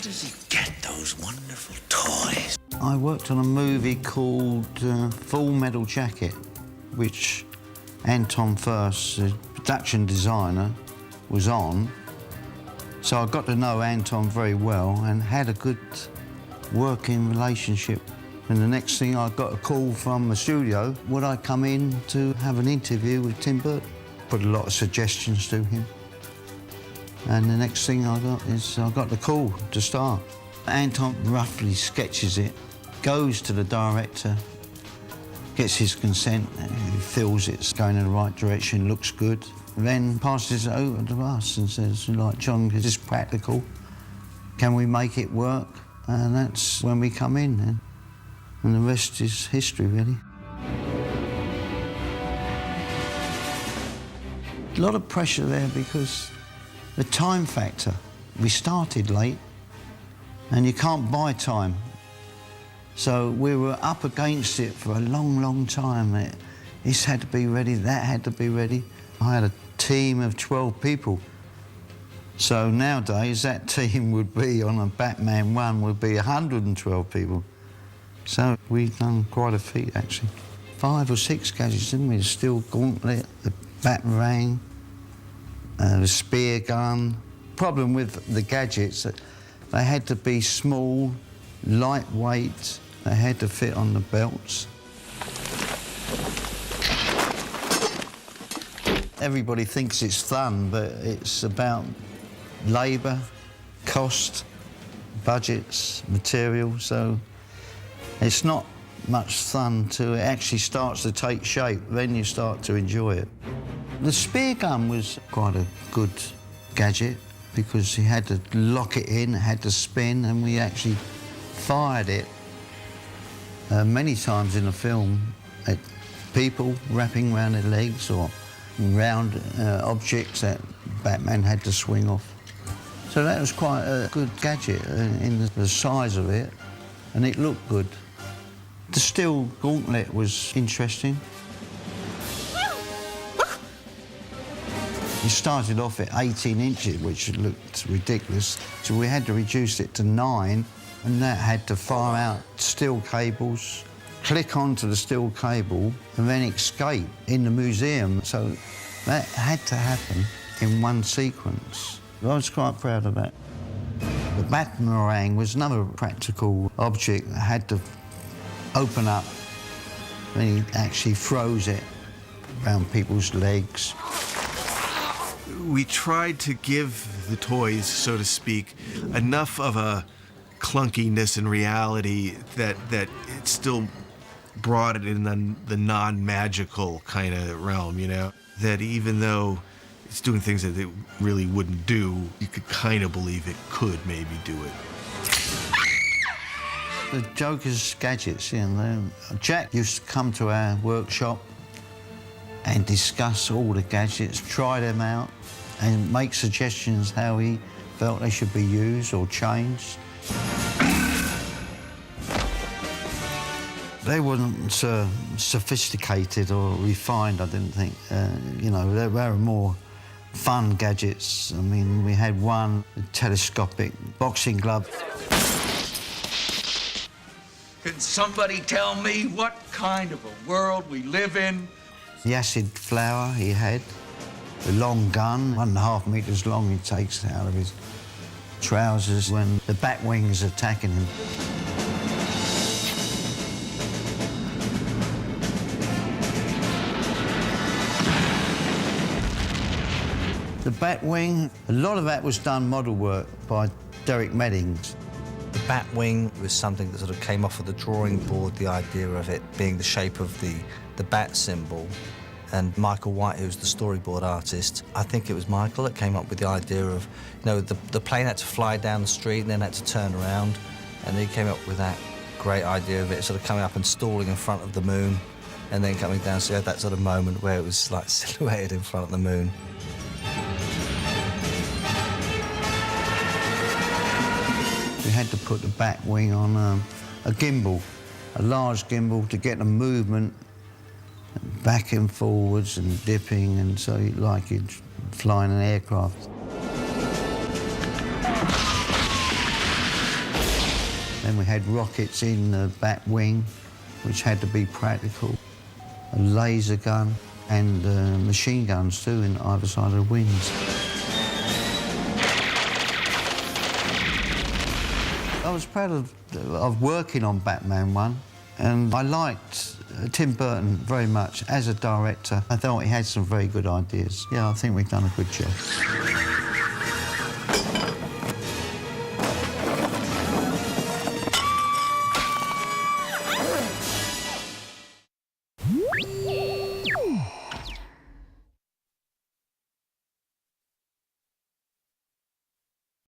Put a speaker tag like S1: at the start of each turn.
S1: does he get those wonderful toys?
S2: I worked on a movie called Full Metal Jacket, which Anton First, the production designer, was on. So I got to know Anton very well and had a good working relationship. And the next thing, I got a call from the studio, would I come in to have an interview with Tim Burton? Put a lot of suggestions to him. And the next thing I got is I got the call to start. Anton roughly sketches it, goes to the director, gets his consent, he feels it's going in the right direction, looks good, then passes it over to us and says, like, John, is this practical? Can we make it work? And that's when we come in then. And the rest is history, really. A lot of pressure there because the time factor. We started late and you can't buy time. So we were up against it for a long, long time. This had to be ready, that had to be ready. I had a team of 12 people. So nowadays, that team would be, on a Batman 1, would be 112 people. So we've done quite a feat, actually. 5 or 6 gadgets, didn't we? The steel gauntlet, the batarang, the spear gun. Problem with the gadgets, that they had to be small, lightweight, they had to fit on the belts. Everybody thinks it's fun, but it's about labour, cost, budgets, material, so it's not much fun till it actually starts to take shape, then you start to enjoy it. The spear gun was quite a good gadget because you had to lock it in, it had to spin, and we actually fired it many times in the film at people wrapping around their legs or round objects that Batman had to swing off. So that was quite a good gadget in the size of it, and it looked good. The steel gauntlet was interesting. It started off at 18 inches, which looked ridiculous, so we had to reduce it to 9, and that had to fire out steel cables, click onto the steel cable, and then escape in the museum. So that had to happen in one sequence. I was quite proud of that. The batarang was another practical object that had to open up, and he actually froze it around people's legs.
S3: We tried to give the toys, so to speak, enough of a clunkiness and reality that it still brought it in the non-magical kind of realm, you know? That even though it's doing things that it really wouldn't do, you could kind of believe it could maybe do it.
S2: The Joker's gadgets, you know, Jack used to come to our workshop and discuss all the gadgets, try them out, and make suggestions how he felt they should be used or changed. They weren't sophisticated or refined, I didn't think. You know, they were more fun gadgets. I mean, we had one telescopic boxing glove.
S1: Can somebody tell me what kind of a world we live in?
S2: The acid flower he had, the long gun, 1.5 meters long, he takes out of his trousers when the Batwing's attacking him. The Batwing, a lot of that was done model work by Derek Meddings.
S4: The Batwing was something that sort of came off of the drawing board, the idea of it being the shape of the bat symbol. And Michael White, who's the storyboard artist, I think it was Michael that came up with the idea of, you know, the plane had to fly down the street and then had to turn around. And he came up with that great idea of it sort of coming up and stalling in front of the moon and then coming down. So you had that sort of moment where it was like silhouetted in front of the moon.
S2: We had to put the Batwing on a gimbal, a large gimbal, to get the movement back and forwards and dipping, and so like you'd flying an aircraft. Then we had rockets in the bat wing, which had to be practical, a laser gun, and machine guns too in either side of the wings. I was proud of working on Batman 1, and I liked Tim Burton very much as a director. I thought he had some very good ideas. Yeah, I think we've done a good job.